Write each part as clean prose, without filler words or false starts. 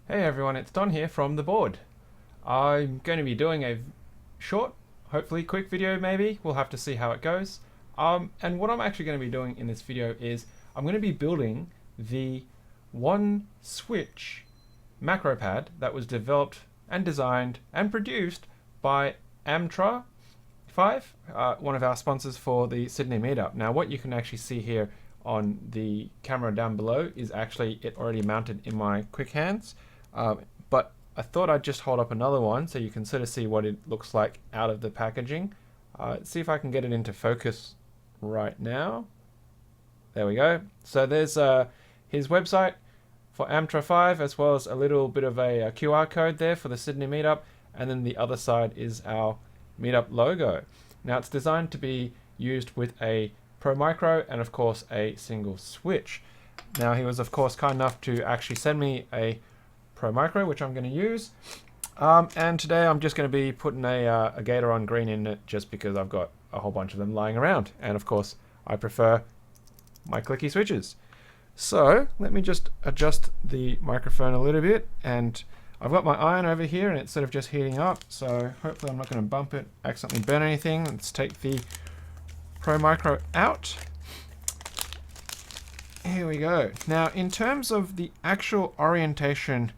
Hey everyone, it's Don here from the board. I'm going to be doing a short, hopefully quick video maybe. We'll have to see how it goes. And what I'm actually going to be doing in this video is I'm going to be building the one switch Macropad that was developed and designed and produced by amtra5, one of our sponsors for the Sydney Meetup. Now what you can actually see here on the camera down below is actually it already mounted in my quick hands. But I thought I'd just hold up another one so you can sort of see what it looks like out of the packaging. See if I can get it into focus right now. There we go. So there's his website for amtra5 as well as a little bit of a QR code there for the Sydney Meetup, and then the other side is our Meetup logo. Now it's designed to be used with a Pro Micro and of course a single switch. Now he was of course kind enough to actually send me a Pro Micro, which I'm going to use. And today I'm just going to be putting a Gator on green in it just because I've got a whole bunch of them lying around. And of course, I prefer my clicky switches. So let me just adjust the microphone a little bit. And I've got my iron over here and it's sort of just heating up. So hopefully I'm not going to bump it, accidentally burn anything. Let's take the Pro Micro out. Here we go. Now, in terms of the actual orientation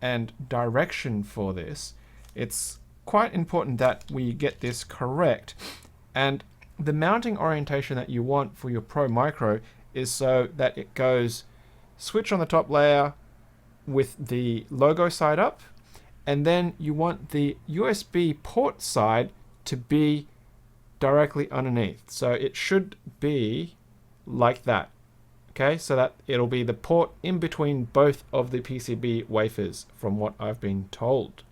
and direction for this, it's quite important that we get this correct. And the mounting orientation that you want for your Pro Micro is so that it goes switch on the top layer with the logo side up, and then you want the USB port side to be directly underneath. So it should be like that. Okay, so that it'll be the port in between both of the PCB wafers from what I've been told.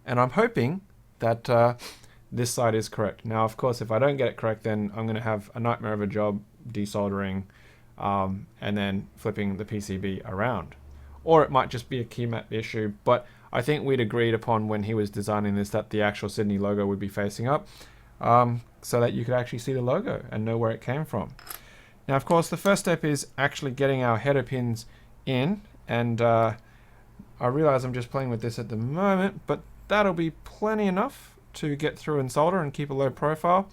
And I'm hoping that this side is correct. Now, of course, if I don't get it correct, then I'm going to have a nightmare of a job desoldering and then flipping the PCB around. Or it might just be a key map issue, but I think we'd agreed upon when he was designing this that the actual Sydney logo would be facing up so that you could actually see the logo and know where it came from. Now, of course, the first step is actually getting our header pins in, and I realize I'm just playing with this at the moment, but that'll be plenty enough to get through and solder and keep a low profile.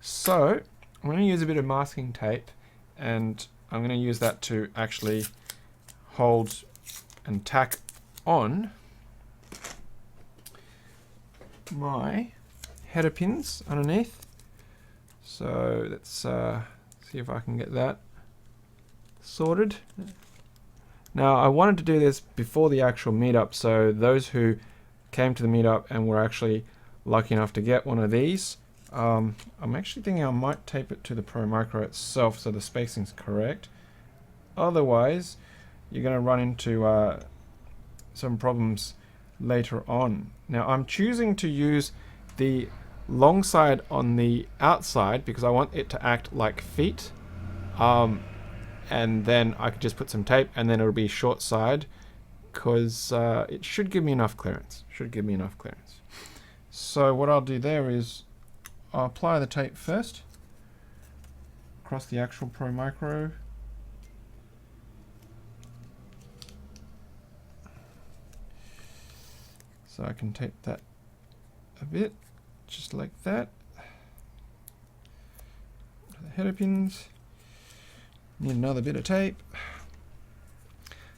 So I'm going to use a bit of masking tape, and I'm going to use that to actually hold and tack on my header pins underneath. So let's see if I can get that sorted. Now, I wanted to do this before the actual meetup, so those who came to the meetup and were actually lucky enough to get one of these, I'm actually thinking I might tape it to the Pro Micro itself so the spacing's correct. Otherwise, you're going to run into some problems later on. Now, I'm choosing to use the long side on the outside because I want it to act like feet, and then I could just put some tape and then it'll be short side because it should give me enough clearance. So what I'll do there is I'll apply the tape first across the actual Pro Micro. So I can tape that a bit, just like that. The header pins. Need another bit of tape.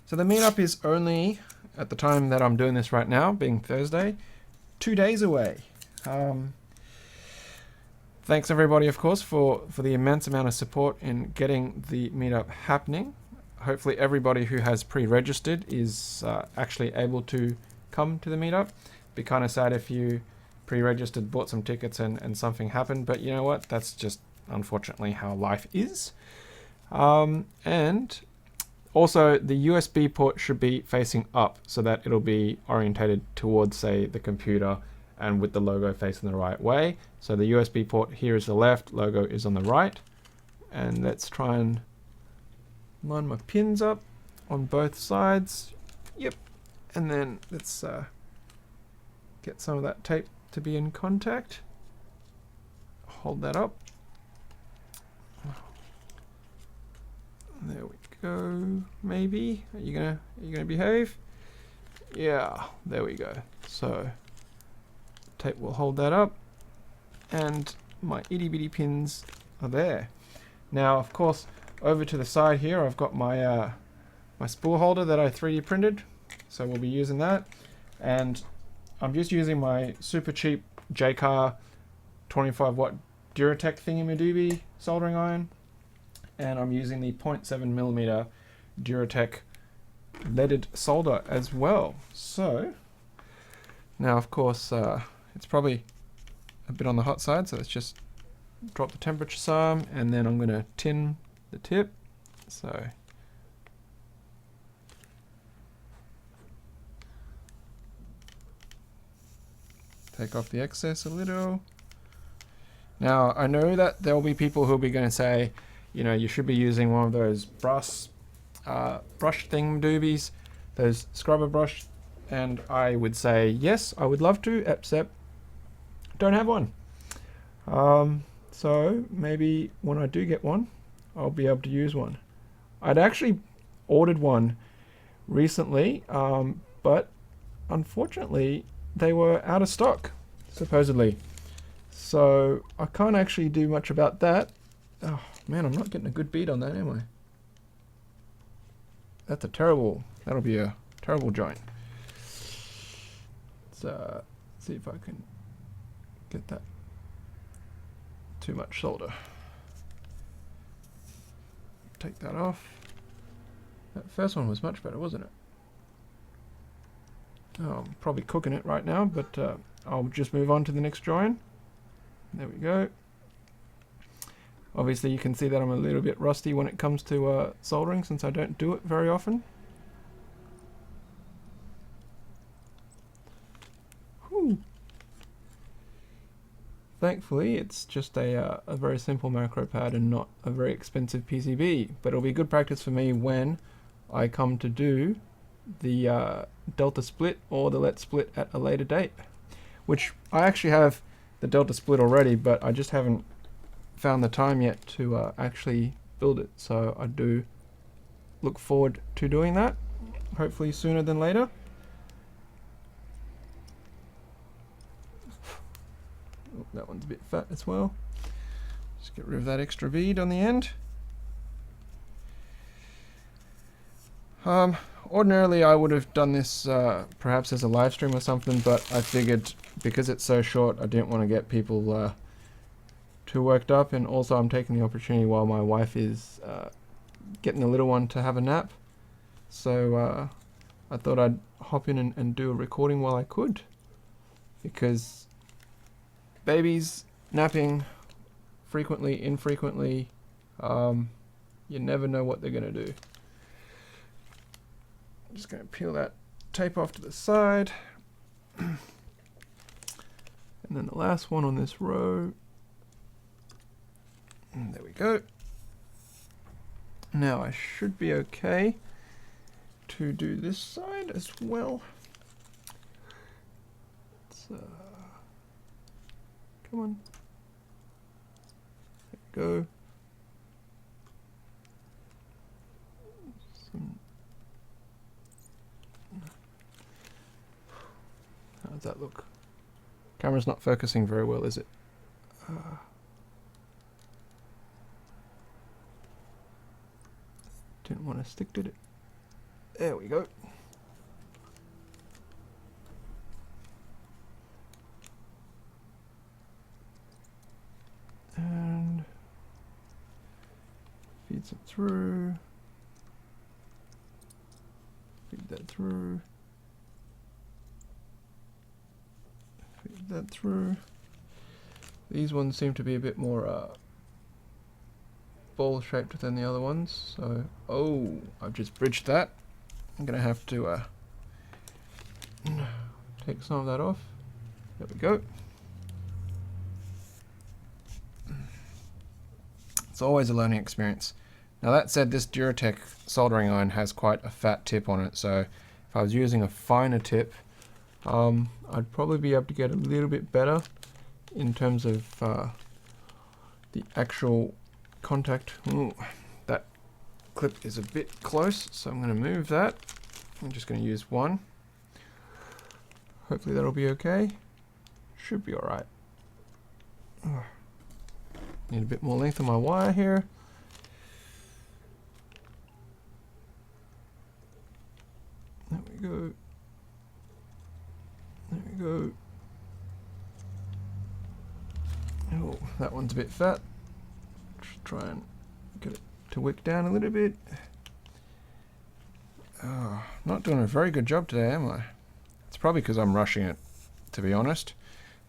So the meetup is only, at the time that I'm doing this right now, being Thursday, 2 days away. Thanks everybody, of course, for the immense amount of support in getting the meetup happening. Hopefully everybody who has pre-registered is actually able to come to the meetup. Be kind of sad if you pre-registered, bought some tickets and something happened, but you know what? That's just unfortunately how life is. And also the USB port should be facing up so that it'll be orientated towards, say, the computer and with the logo facing the right way. So the USB port here is the left, logo is on the right. And let's try and line my pins up on both sides. Yep. And then let's get some of that tape to be in contact. Hold that up. There we go. Maybe. Are you gonna behave? Yeah, there we go. So tape will hold that up, and my itty bitty pins are there. Now, of course, over to the side here, I've got my my spool holder that I 3D printed, so we'll be using that. And I'm just using my super cheap JCar 25 watt Duratec thingy-majiggy soldering iron, and I'm using the 0.7mm Duratec leaded solder as well. So now, of course, it's probably a bit on the hot side, so let's just drop the temperature some, and then I'm going to tin the tip. So take off the excess a little. Now, I know that there will be people who will be going to say, you know, you should be using one of those brush thing doobies, those scrubber brush, and I would say yes, I would love to, except don't have one. So maybe when I do get one, I'll be able to use one. I'd actually ordered one recently, but unfortunately they were out of stock, supposedly. So I can't actually do much about that. Oh man, I'm not getting a good bead on that, am I? That's a terrible, that'll be a terrible joint. Let's see if I can get that. Too much solder. Take that off. That first one was much better, wasn't it? Oh, I'm probably cooking it right now, but I'll just move on to the next join. There we go. Obviously you can see that I'm a little bit rusty when it comes to soldering, since I don't do it very often. Whew. Thankfully it's just a very simple Macropad and not a very expensive PCB, but it'll be good practice for me when I come to do the Delta split or the Let split at a later date, which I actually have the Delta split already, but I just haven't found the time yet to actually build it. So I do look forward to doing that, hopefully sooner than later. Oh, that one's a bit fat as well. Just get rid of that extra bead on the end. Ordinarily I would have done this perhaps as a live stream or something, but I figured because it's so short I didn't want to get people too worked up, and also I'm taking the opportunity while my wife is getting the little one to have a nap, so I thought I'd hop in and do a recording while I could, because babies napping frequently, infrequently, you never know what they're going to do. I'm just going to peel that tape off to the side. And then the last one on this row. And there we go. Now I should be okay to do this side as well. Let's, come on. There we go. How does that look? Camera's not focusing very well, is it? Didn't want to stick to it. There we go. And feeds it through. Feed that through. Feed that through. These ones seem to be a bit more ball shaped than the other ones, so I've just bridged that. I'm gonna have to take some of that off. There we go. It's always a learning experience. Now that said, this Duratec soldering iron has quite a fat tip on it, so if I was using a finer tip, I'd probably be able to get a little bit better in terms of the actual contact. Ooh, that clip is a bit close, so I'm going to move that. I'm just going to use one. hopefully that'll be okay. Should be alright. Need a bit more length on my wire here. There we go. There we go. Oh, that one's a bit fat. Just try and get it to wick down a little bit. Oh, not doing a very good job today, am I? It's probably because I'm rushing it, to be honest.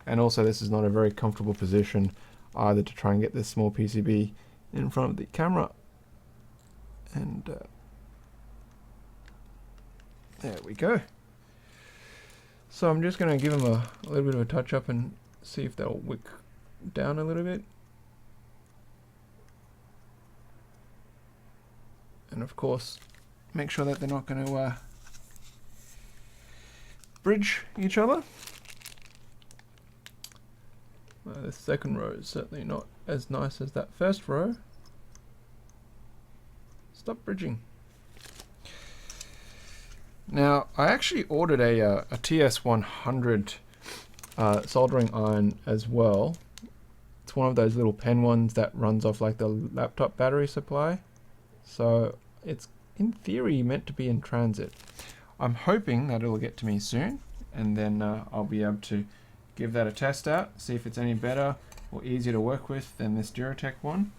And also this is not a very comfortable position either to try and get this small PCB in front of the camera. And there we go. So I'm just going to give them a little bit of a touch up and see if they'll wick down a little bit. And of course, make sure that they're not going to bridge each other. The second row is certainly not as nice as that first row. Stop bridging. Now, I actually ordered a TS100 soldering iron as well. It's one of those little pen ones that runs off like the laptop battery supply. So it's in theory meant to be in transit. I'm hoping that it'll get to me soon, and then I'll be able to give that a test out, see if it's any better or easier to work with than this Duratec one.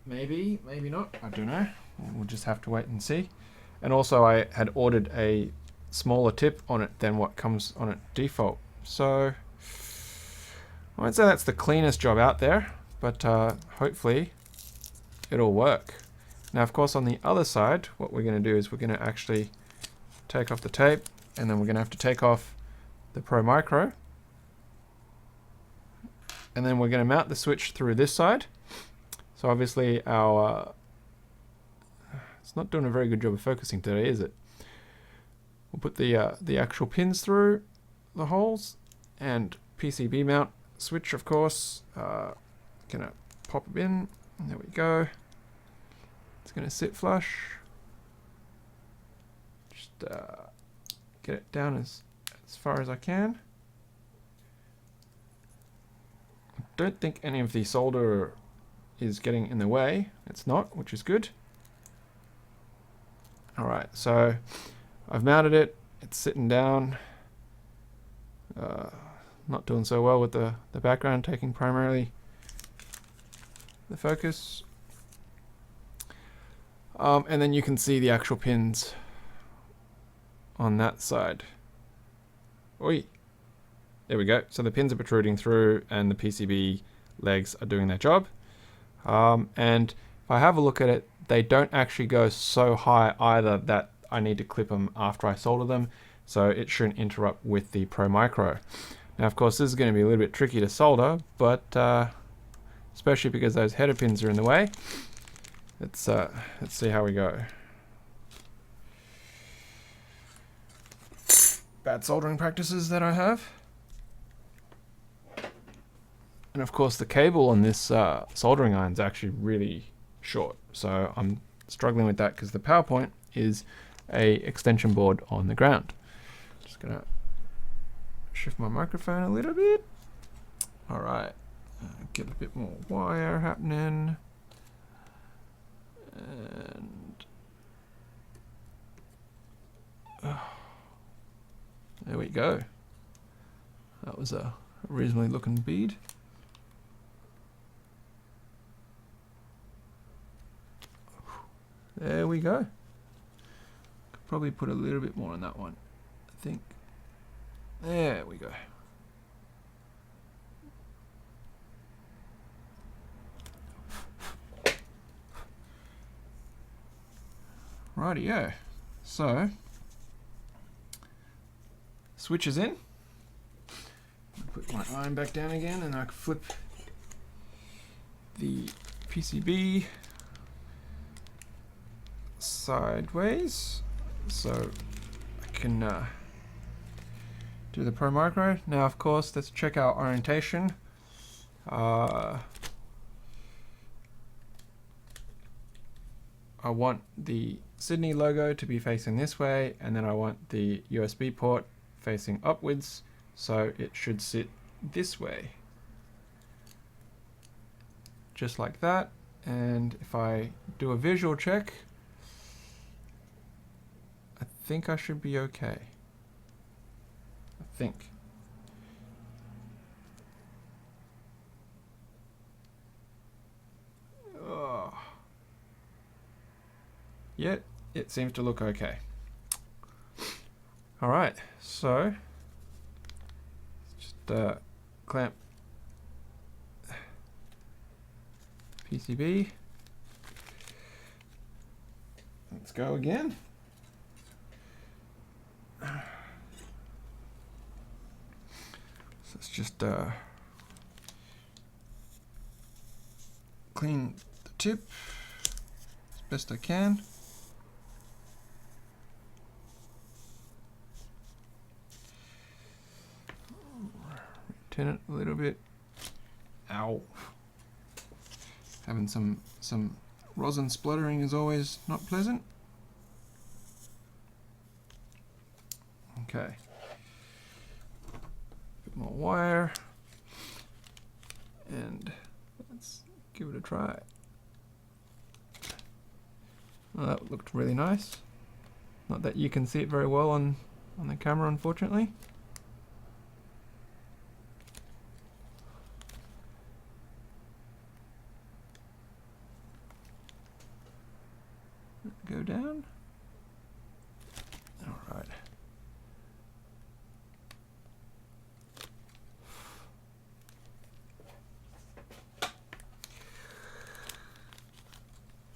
Maybe, maybe not, I don't know. We'll just have to wait and see. And also I had ordered a smaller tip on it than what comes on it default. So I won't say that's the cleanest job out there, but hopefully it'll work. Now of course on the other side, what we're going to do is we're going to actually take off the tape, and then we're going to have to take off the Pro Micro. And then we're going to mount the switch through this side. So obviously our, it's not doing a very good job of focusing today, is it? We'll put the actual pins through the holes, and PCB mount switch, of course. Gonna pop it in. There we go. It's gonna sit flush. Just get it down as far as I can. I don't think any of the solder is getting in the way. It's not, which is good. Alright, so I've mounted it. It's sitting down. Not doing so well with the background taking primarily the focus. And then you can see the actual pins on that side. Oi! There we go. So the pins are protruding through and the PCB legs are doing their job. And if I have a look at it, they don't actually go so high either that I need to clip them after I solder them, so it shouldn't interrupt with the Pro Micro. Now of course this is going to be a little bit tricky to solder, but especially because those header pins are in the way. Let's see how we go. Bad soldering practices that I have. And of course the cable on this soldering iron is actually really short, so I'm struggling with that because the PowerPoint is a extension board on the ground. Just gonna shift my microphone a little bit. All right, get a bit more wire happening, and there we go. That was a reasonably looking bead. There we go. Could probably put a little bit more on that one, I think. There we go. Rightio. So, switch is in. Put my iron back down again, and I can flip the PCB sideways, so I can do the Pro Micro. Now of course let's check our orientation. I want the Sydney logo to be facing this way, and then I want the USB port facing upwards, so it should sit this way. Just like that. And if I do a visual check, I think I should be okay. I think. Oh. Yeah, it seems to look okay. All right, so just clamp PCB. Let's go again. So let's just clean the tip as best I can. Turn it a little bit. Ow. Having some rosin spluttering is always not pleasant. Okay. Bit more wire. And let's give it a try. Well, that looked really nice. Not that you can see it very well on the camera, unfortunately. Go down. All right.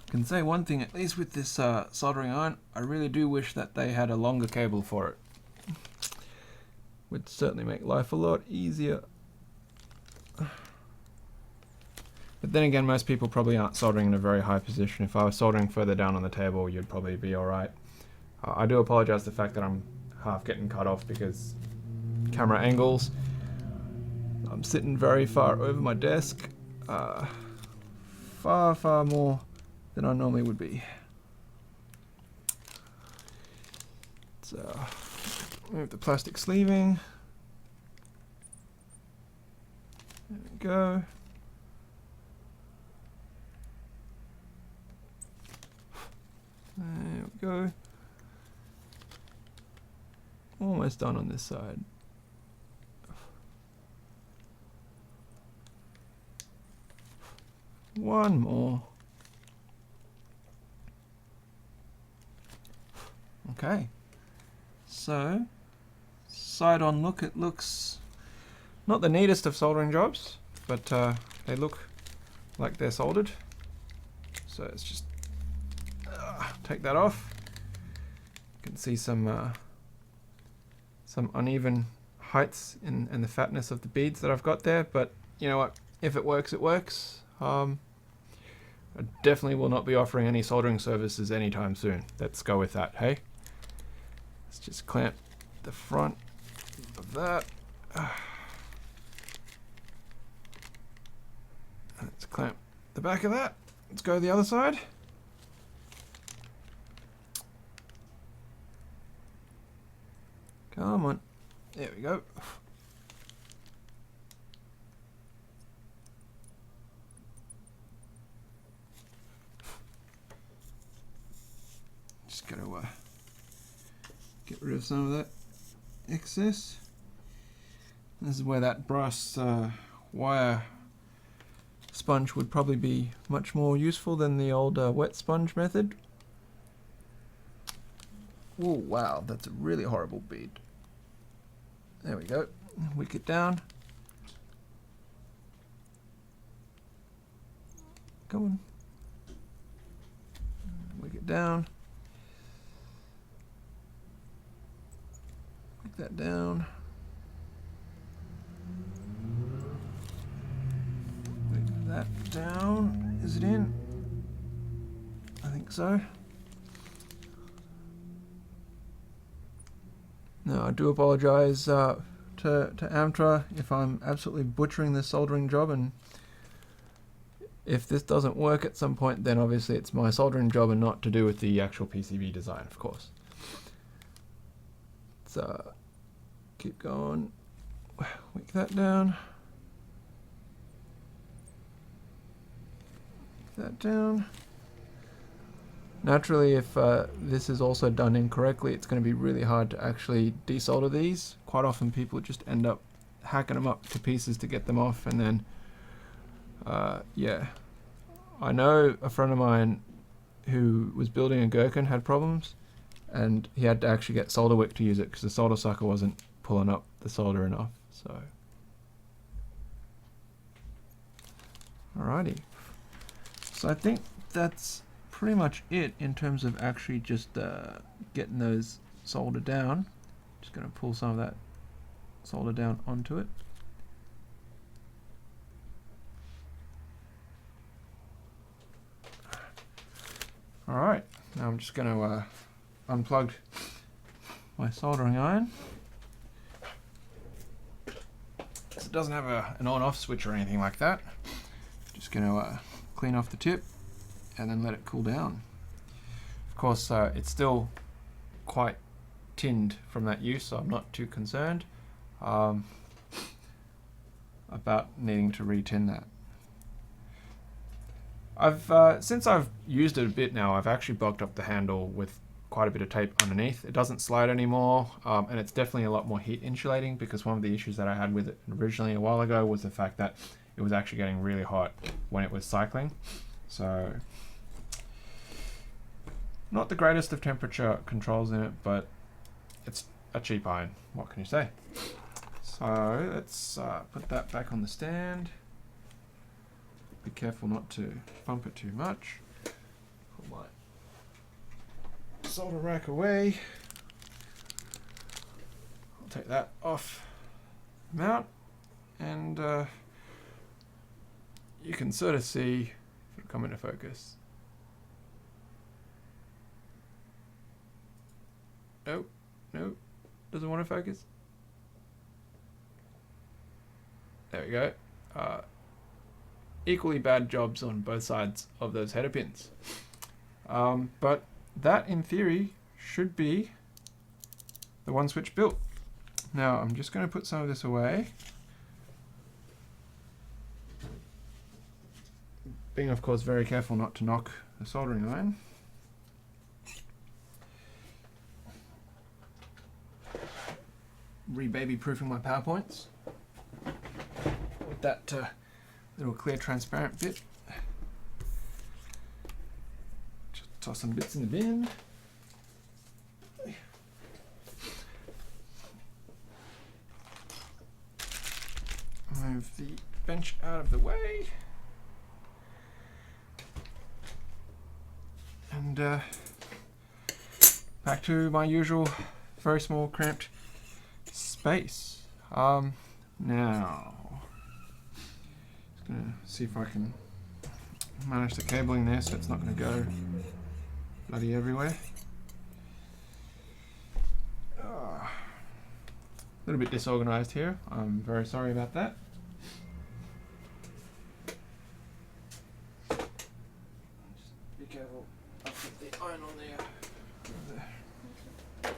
I can say one thing, at least with this soldering iron, I really do wish that they had a longer cable for it. Would certainly make life a lot easier. But then again, most people probably aren't soldering in a very high position. If I was soldering further down on the table, you'd probably be alright. I do apologize for the fact that I'm half getting cut off because camera angles. I'm sitting very far over my desk. Far more than I normally would be. So, move the plastic sleeving. There we go. There we go. Almost done on this side. One more. Okay. So, side on look, it looks not the neatest of soldering jobs, but they look like they're soldered. So it's just take that off. You can see some uneven heights in the fatness of the beads that I've got there, but you know what? If it works, it works. I definitely will not be offering any soldering services anytime soon. Let's go with that, hey? Let's just clamp the front of that. Let's clamp the back of that. Let's go the other side. Come on. There we go. Just got to get rid of some of that excess. This is where that brass wire sponge would probably be much more useful than the old wet sponge method. Oh wow, that's a really horrible bead. There we go. Wick it down. Come on. Wick it down. Wick that down. Wick that down. Is it in? I think so. No, I do apologize to Amtra if I'm absolutely butchering this soldering job, and if this doesn't work at some point, then obviously it's my soldering job and not to do with the actual PCB design, of course. So keep going, wick that down, wick that down. Naturally, if this is also done incorrectly, it's going to be really hard to actually desolder these. Quite often people just end up hacking them up to pieces to get them off, and then yeah, I know a friend of mine who was building a gherkin had problems, and he had to actually get solder wick to use it because the solder sucker wasn't pulling up the solder enough. So alrighty, so I think that's pretty much it in terms of actually just getting those soldered down. Just going to pull some of that solder down onto it. Alright, now I'm just going to unplug my soldering iron. It doesn't have an on-off switch or anything like that. Just going to clean off the tip and then let it cool down. Of course, it's still quite tinned from that use, so I'm not too concerned about needing to re-tin that. Since I've used it a bit now, I've actually bulked up the handle with quite a bit of tape underneath. It doesn't slide anymore, and it's definitely a lot more heat insulating, because one of the issues that I had with it originally a while ago was the fact that it was actually getting really hot when it was cycling. So not the greatest of temperature controls in it, but it's a cheap iron. What can you say? So let's put that back on the stand. Be careful not to bump it too much. Put my solder rack away. I'll take that off the mount, and you can sort of see if it'll come into focus. Nope, nope, doesn't want to focus. There we go. Equally bad jobs on both sides of those header pins. But that, in theory, should be the one switch built. Now, I'm just going to put some of this away. Being, of course, very careful not to knock the soldering iron. Re-baby-proofing my PowerPoints with that little clear transparent bit. Just toss some bits in the bin. Move the bench out of the way. And back to my usual very small cramped space. Now just gonna see if I can manage the cabling there so it's not going to go bloody everywhere. A little bit disorganized here. I'm very sorry about that. Just be careful. I'll put the iron on there.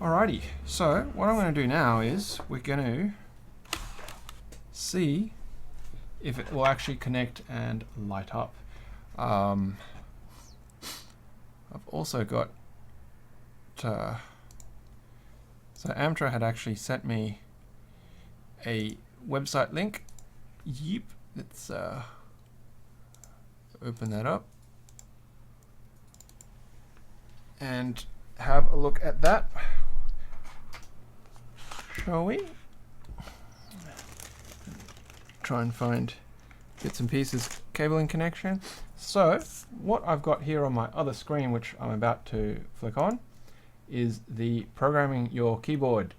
Alrighty, so what I'm going to do now is we're going to see if it will actually connect and light up. I've also got so Amtra had actually sent me a website link. Yep, let's open that up and have a look at that, shall we? Try and find bits and pieces cabling connection. So what I've got here on my other screen, which I'm about to flick on, is the programming your keyboard.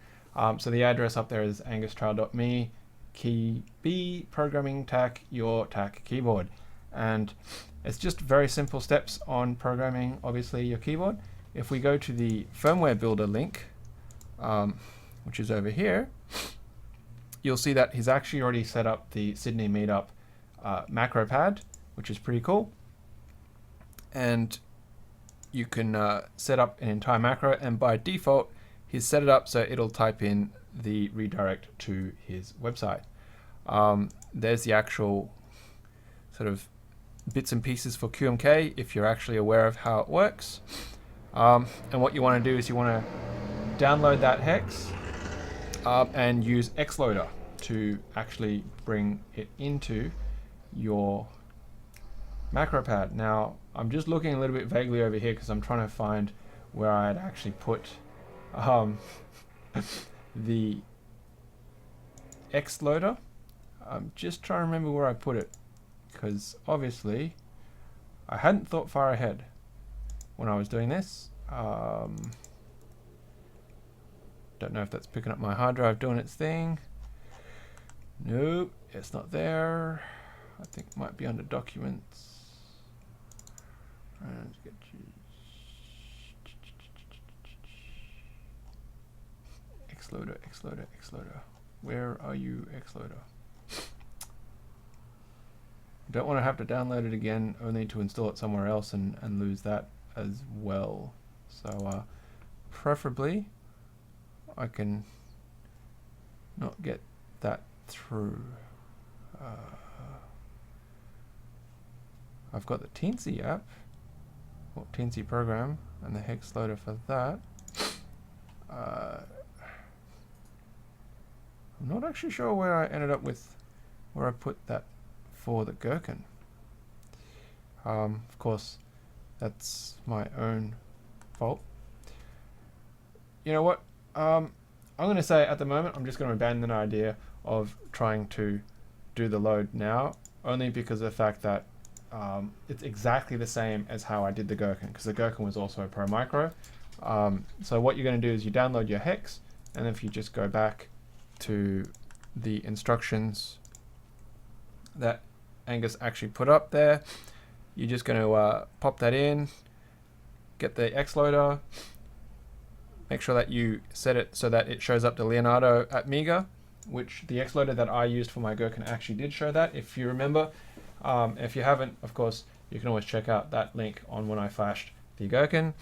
So the address up there is angustrail.me key B programming tac your tac keyboard, and it's just very simple steps on programming obviously your keyboard. If we go to the firmware builder link, which is over here, you'll see that he's actually already set up the Sydney Meetup Macropad, which is pretty cool. And you can set up an entire macro, and by default, he's set it up so it'll type in the redirect to his website. There's the actual sort of bits and pieces for QMK if you're actually aware of how it works. And what you want to do is you want to download that hex and use Xloader to actually bring it into your Macropad. Now, I'm just looking a little bit vaguely over here because I'm trying to find where I had actually put the Xloader. I'm just trying to remember where I put it, because obviously I hadn't thought far ahead when I was doing this. Don't know if that's picking up my hard drive doing its thing. Nope, it's not there. I think it might be under documents. Let's get you. Xloader, Xloader, Xloader. Where are you, Xloader? Don't want to have to download it again, only to install it somewhere else and lose that as well. So preferably I can not get that through. I've got the Teensy app, or Teensy program, and the hex loader for that. I'm not actually sure where I ended up with, where I put that for the Gherkin. Of course, that's my own fault. You know what? I'm going to say at the moment, I'm just going to abandon the idea of trying to do the load now, only because of the fact that it's exactly the same as how I did the Gherkin, because the Gherkin was also a Pro Micro. So what you're going to do is you download your hex, and if you just go back to the instructions that Angus actually put up there, you're just going to pop that in, get the Xloader, make sure that you set it so that it shows up to Leonardo at Mega, which the Xloader that I used for my Gherkin actually did show that, if you remember. If you haven't, of course, you can always check out that link on when I flashed the Gherkin.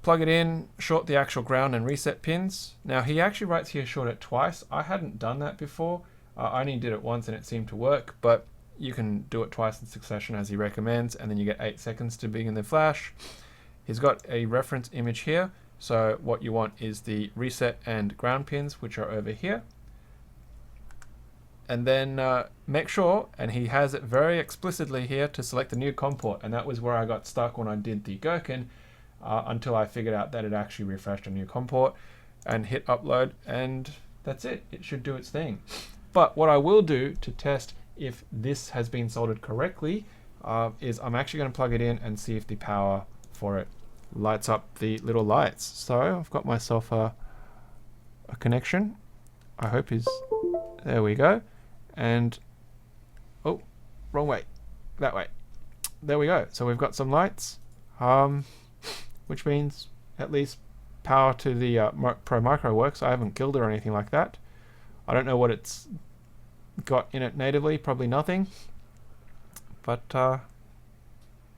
Plug it in, short the actual ground and reset pins. Now he actually writes here short it twice. I hadn't done that before. I only did it once and it seemed to work, but you can do it twice in succession as he recommends, and then you get 8 seconds to begin the flash. He's got a reference image here, so what you want is the reset and ground pins, which are over here. And then make sure, and he has it very explicitly here, to select the new COM port, and that was where I got stuck when I did the Gherkin, until I figured out that it actually refreshed a new COM port, and hit upload, and that's it. It should do its thing. But what I will do to test if this has been soldered correctly is I'm actually going to plug it in and see if the power for it lights up the little lights. So I've got myself a connection. I hope is, there we go. And, oh, wrong way, that way. There we go. So we've got some lights, which means at least power to the Pro Micro works. I haven't killed it or anything like that. I don't know what it's got in it natively, probably nothing. But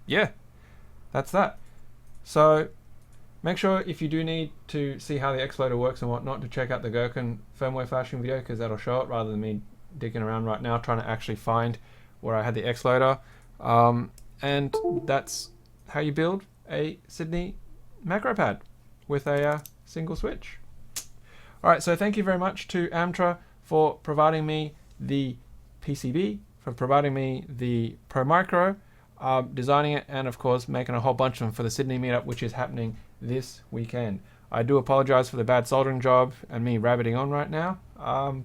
yeah, that's that. So make sure if you do need to see how the Xloader works and whatnot, to check out the Gherkin firmware flashing video, because that'll show it rather than me digging around right now trying to actually find where I had the Xloader. And that's how you build a Sydney Macropad with a single switch. Alright, so thank you very much to Amtra for providing me the PCB, for providing me the Pro Micro, designing it, and of course making a whole bunch of them for the Sydney Meetup, which is happening this weekend. I do apologize for the bad soldering job and me rabbiting on right now,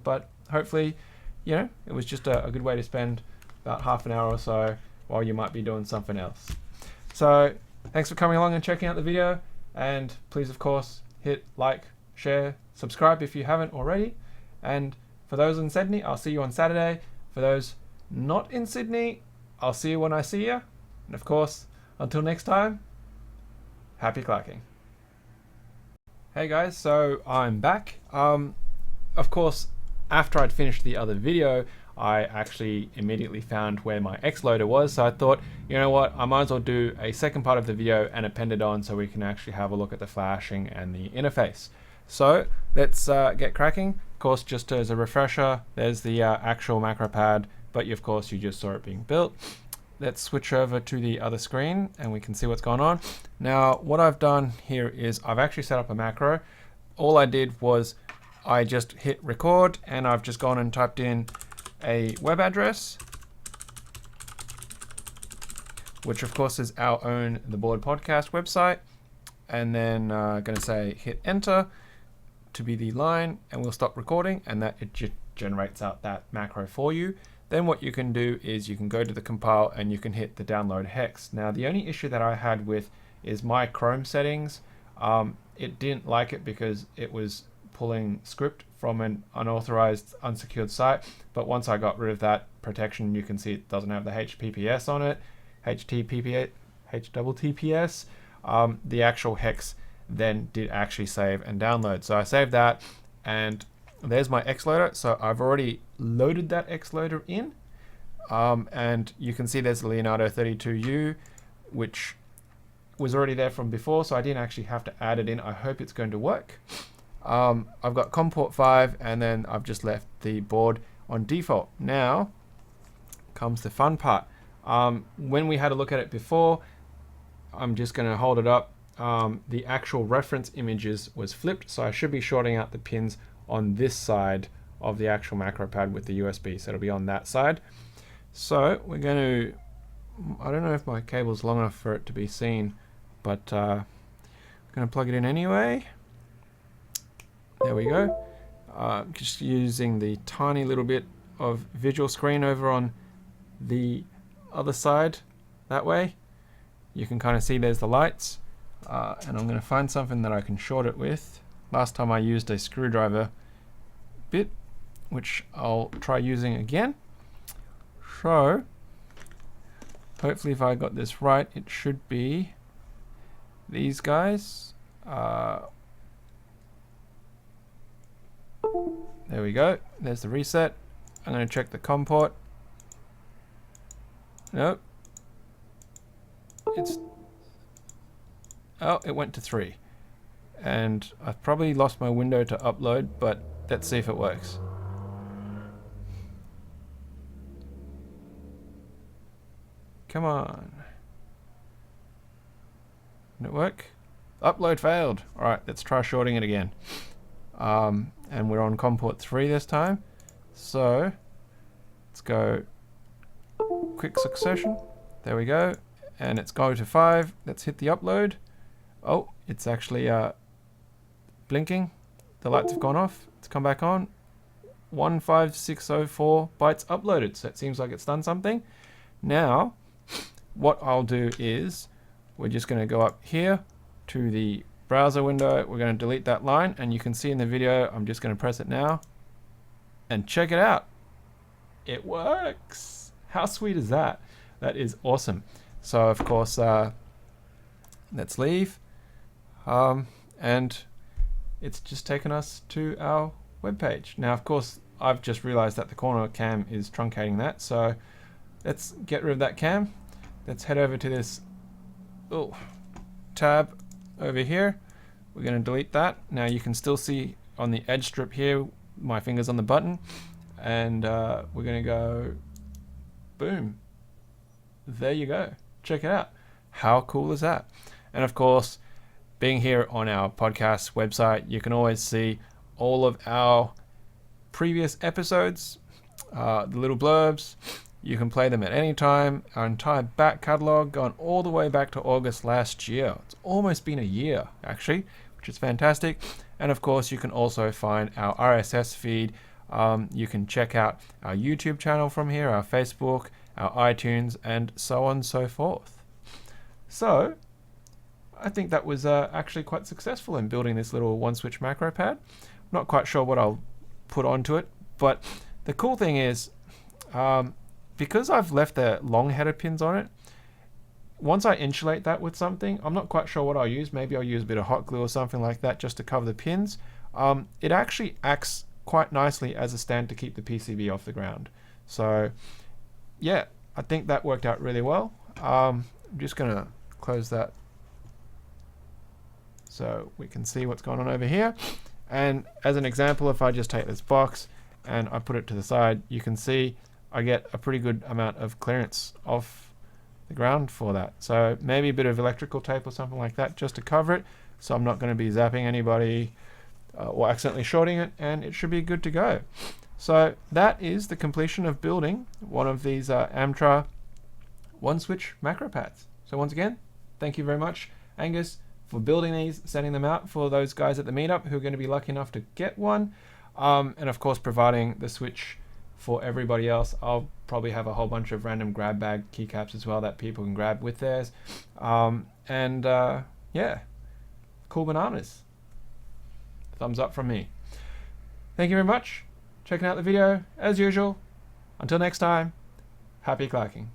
but hopefully, you know, it was just a good way to spend about half an hour or so while you might be doing something else. So thanks for coming along and checking out the video, and please of course hit like, share, subscribe if you haven't already, and for those in Sydney, I'll see you on Saturday. For those not in Sydney, I'll see you when I see you, and of course, until next time, happy clacking. Hey guys, so I'm back. Of course, after I'd finished the other video, I actually immediately found where my X loader was. So I thought, you know what, I might as well do a second part of the video and append it on so we can actually have a look at the flashing and the interface. So let's get cracking. Of course, just as a refresher, there's the actual Macropad, but of course you just saw it being built. Let's switch over to the other screen and we can see what's going on. Now, what I've done here is I've actually set up a macro. All I did was I just hit record and I've just gone and typed in a web address, which of course is our own The Board Podcast website. And then going to say hit enter to be the line, and we'll stop recording, and that it just generates out that macro for you. Then what you can do is you can go to the compile and you can hit the download hex. Now the only issue that I had with is my Chrome settings. It didn't like it because it was pulling script from an unauthorized unsecured site, but once I got rid of that protection, you can see it doesn't have the HTTPS on it, HTTPS, the actual hex then did actually save and download. So I saved that, and there's my X loader. So I've already loaded that X loader in, and you can see there's the Leonardo 32U, which was already there from before, so I didn't actually have to add it in. I hope it's going to work. I've got COM port 5, and then I've just left the board on default. Now comes the fun part. When we had a look at it before, I'm just going to hold it up. The actual reference images was flipped, so I should be shorting out the pins on this side of the actual Macropad with the USB, so it'll be on that side. So we're going to, I don't know if my cable's long enough for it to be seen, but I'm going to plug it in anyway. There we go. Just using the tiny little bit of visual screen over on the other side, that way. You can kind of see there's the lights. And I'm going to find something that I can short it with. Last time I used a screwdriver bit, which I'll try using again. So, hopefully if I got this right, it should be these guys. There we go. There's the reset. I'm going to check the COM port. Nope. Oh, it went to 3. And I've probably lost my window to upload, but let's see if it works. Come on. Did it work? Upload failed. Alright, let's try shorting it again. And we're on COM port 3 this time. So, let's go quick succession. There we go. And it's go to 5. Let's hit the upload. Oh, it's actually blinking. The lights have gone off. It's come back on. 15604 bytes uploaded. So it seems like it's done something. Now, what I'll do is we're just going to go up here to the browser window. We're going to delete that line, and you can see in the video, I'm just going to press it now and check it out. It works. How sweet is that? That is awesome. So of course, let's leave. And it's just taken us to our webpage. Now, of course, I've just realized that the corner cam is truncating that. So let's get rid of that cam. Let's head over to this tab over here. We're going to delete that. Now you can still see on the edge strip here, my finger's on the button, and we're going to go boom. There you go. Check it out. How cool is that? And of course, being here on our podcast website, you can always see all of our previous episodes, the little blurbs. You can play them at any time. Our entire back catalog gone all the way back to August last year. It's almost been a year, actually, which is fantastic. And of course, you can also find our RSS feed. You can check out our YouTube channel from here, our Facebook, our iTunes, and so on and so forth. So, I think that was actually quite successful in building this little one-switch Macropad. I'm not quite sure what I'll put onto it, but the cool thing is, because I've left the long header pins on it, once I insulate that with something, I'm not quite sure what I'll use. Maybe I'll use a bit of hot glue or something like that just to cover the pins. It actually acts quite nicely as a stand to keep the PCB off the ground. So yeah, I think that worked out really well. I'm just gonna close that so we can see what's going on over here. And as an example, if I just take this box and I put it to the side, you can see I get a pretty good amount of clearance off the ground for that. So maybe a bit of electrical tape or something like that just to cover it, so I'm not going to be zapping anybody or accidentally shorting it, and it should be good to go. So that is the completion of building one of these Amtra one-switch Macropads. So once again, thank you very much, Angus, for building these, sending them out for those guys at the meetup who are going to be lucky enough to get one, and of course providing the switch for everybody else. I'll probably have a whole bunch of random grab bag keycaps as well that people can grab with theirs. Yeah, cool bananas. Thumbs up from me. Thank you very much. Checking out the video as usual. Until next time, happy clacking.